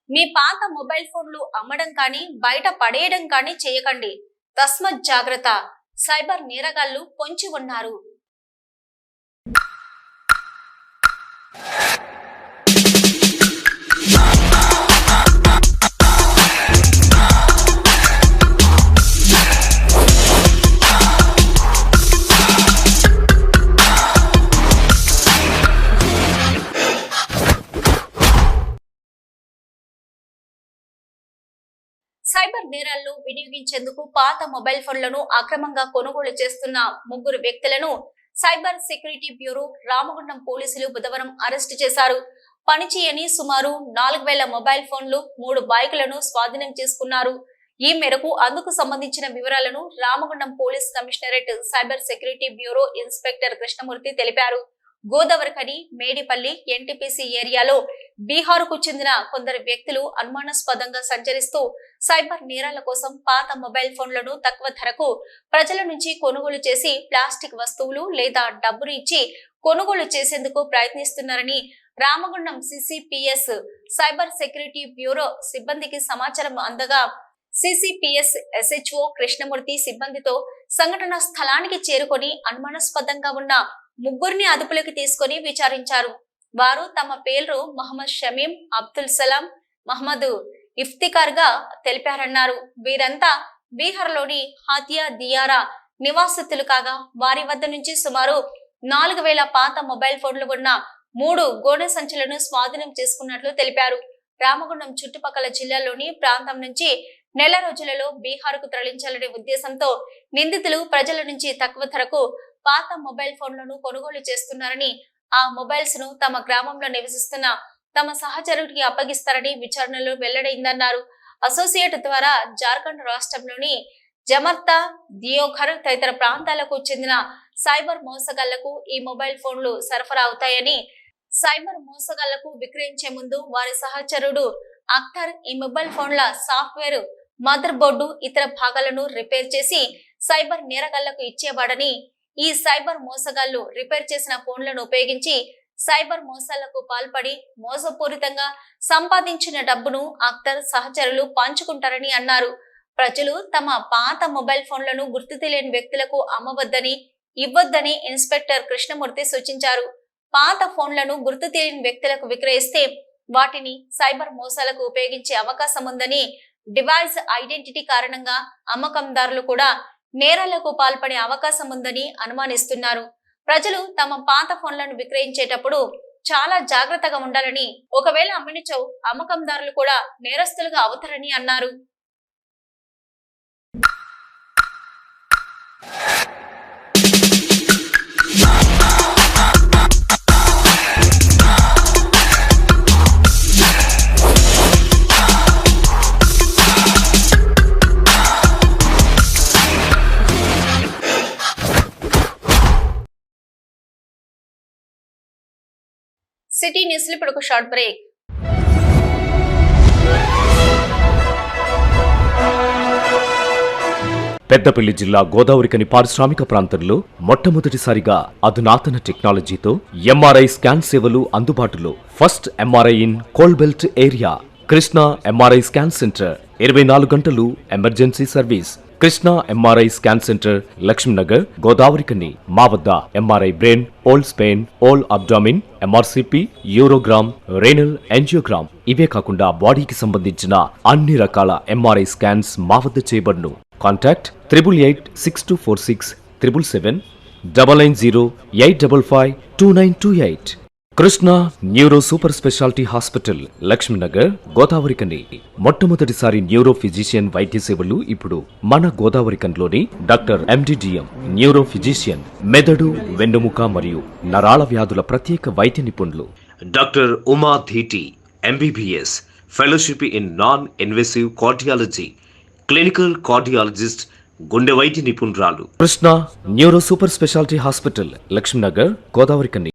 మీ పాత మొబైల్ ఫోన్లు అమ్మడం కానీ బయట పడేయడం కానీ చేయకండి. తస్మత్ జాగ్రత్త. సైబర్ నేరగాళ్లు పొంచి ఉన్నారు. సైబర్ నేరాలను వినియోగించేందుకు పాత మొబైల్ ఫోన్లను అక్రమంగా కొనుగోలు చేస్తున్న 3 వ్యక్తులను సైబర్ సెక్యూరిటీ బ్యూరో రామగుండం పోలీసులు బుధవారం అరెస్టు చేశారు. పనిచేయని సుమారు 4000 మొబైల్ ఫోన్లు, 3 బైకులను స్వాధీనం చేసుకున్నారు. ఈ మేరకు అందుకు సంబంధించిన వివరాలను Ramagundam police commissionerate cyber security bureau inspector Krishnamurthy తెలిపారు. గోదావరిఖని, మేడిపల్లి, ఎన్టీపీసీ ఏరియాలో బీహార్కు చెందిన కొందరు వ్యక్తులు అనుమానాస్పదంగా సంచరిస్తూ సైబర్ నేరాల కోసం పాత మొబైల్ ఫోన్లను తక్కువ ధరకు ప్రజల నుంచి కొనుగోలు చేసి ప్లాస్టిక్ వస్తువులు లేదా డబ్బును ఇచ్చి కొనుగోలు చేసేందుకు ప్రయత్నిస్తున్నారని రామగుండం సిసిపిఎస్ సైబర్ సెక్యూరిటీ బ్యూరో సిబ్బందికి సమాచారం అందగా సిసిపిఎస్ ఎస్హెచ్ఓ కృష్ణమూర్తి సిబ్బందితో సంఘటనా స్థలానికి చేరుకొని అనుమానాస్పదంగా ఉన్న 3 అదుపులోకి తీసుకుని విచారించారు. వారు తమ పేర్లు మహమ్మద్ షమీం, అబ్దుల్ సలాం, మహమ్మద్ ఇఫ్తికార్ గా తెలిపారన్నారు. వీరంతా బీహార్లోని హాతియా దియారా నివాసితులు కాగా వారి వద్ద నుంచి సుమారు 4000 పాత మొబైల్ ఫోన్లు ఉన్న 3 గోనె సంచులను స్వాధీనం చేసుకున్నట్లు తెలిపారు. రామగుండం చుట్టుపక్కల జిల్లాలోని ప్రాంతం నుంచి నెల రోజులలో బీహార్కు తరలించాలనే ఉద్దేశంతో నిందితులు ప్రజల నుంచి తక్కువ ధరకు పాత మొబైల్ ఫోన్లను కొనుగోలు చేస్తున్నారని, ఆ మొబైల్స్ ను తమ గ్రామంలో నివసిస్తున్న తమ సహచరుడికి అప్పగిస్తారని విచారణలో వెల్లడైందన్నారు. అసోసియేట్ ద్వారా జార్ఖండ్ రాష్ట్రంలోని జమర్తా, దియోఘర్ తదితర ప్రాంతాలకు చెందిన సైబర్ మోసగాళ్లకు ఈ మొబైల్ ఫోన్లు సరఫరా అవుతాయని, సైబర్ మోసగాళ్లకు విక్రయించే ముందు వారి సహచరుడు అఖ్తర్ ఈ మొబైల్ ఫోన్ల సాఫ్ట్వేర్, మదర్ బోర్డు, ఇతర భాగాలను రిపేర్ చేసి సైబర్ నేరగాళ్లకు ఇచ్చేవాడని, ఈ సైబర్ మోసగాళ్లు రిపేర్ చేసిన ఫోన్లను ఉపయోగించి సైబర్ మోసాలకు పాల్పడి మోసపూరితంగా సంపాదించిన డబ్బును అఖ్తర్ సహచరులు పంచుకుంటారని అన్నారు. ప్రజలు తమ పాత మొబైల్ ఫోన్లను గుర్తు తెలియని వ్యక్తులకు అమ్మవద్దని, ఇవ్వొద్దని ఇన్స్పెక్టర్ కృష్ణమూర్తి సూచించారు. పాత ఫోన్లను గుర్తు తెలియని వ్యక్తులకు విక్రయిస్తే వాటిని సైబర్ మోసాలకు ఉపయోగించే అవకాశం ఉందని, డివైస్ ఐడెంటిటీ కారణంగా అమ్మకందారులు కూడా నేరాలకు పాల్పడే అవకాశం ఉందని అనుమానిస్తున్నారు. ప్రజలు తమ పాత ఫోన్లను విక్రయించేటప్పుడు చాలా జాగ్రత్తగా ఉండాలని, ఒకవేళ అమ్మినచో అమ్మకందారులు కూడా నేరస్తులుగా అవుతారని అన్నారు. సిటీ న్యూస్ లో ఇప్పుడు ఒక షార్ట్ బ్రేక్. పెద్దపల్లి జిల్లా గోదావరిఖని పారిశ్రామిక ప్రాంతంలో మొట్టమొదటిసారిగా అధునాతన టెక్నాలజీతో ఎంఆర్ఐ స్కాన్ సేవలు అందుబాటులో. First MRI in coal belt area. Krishna MRI scan centre 24 గంటలు emergency service. Krishna MRI scan centre, Lakshminagar, Godavarikhani. మా వద్ద MRI brain, whole spine, whole abdomen, MRCP, urogram, renal angiogram, ఇవే కాకుండా బాడీకి సంబంధించిన అన్ని రకాల ఎంఆర్ఐ స్కాన్స్ మా వద్ద చేయబడును. Contact 888646 777 99085552928. Krishna neuro super specialty hospital, Lakshminagar, Godavarikhani. మొట్టమొదటిసారి న్యూరో ఫిజిషియన్ వైద్య సేవలు ఇప్పుడు మన గోదావరిఖన్లోని డాక్టర్ ఎండిడిఎం న్యూరో ఫిజిషియన్, మెదడు, వెన్నుముక మరియు నరాల వ్యాధుల ప్రత్యేక వైద్య నిపుణులు. Doctor Uma Dheeti MBBS, fellowship in non invasive cardiology, clinical cardiologist, గుండె వైద్య నిపుణురాలు. Krishna neuro super specialty hospital, Lakshminagar, Godavarikhani.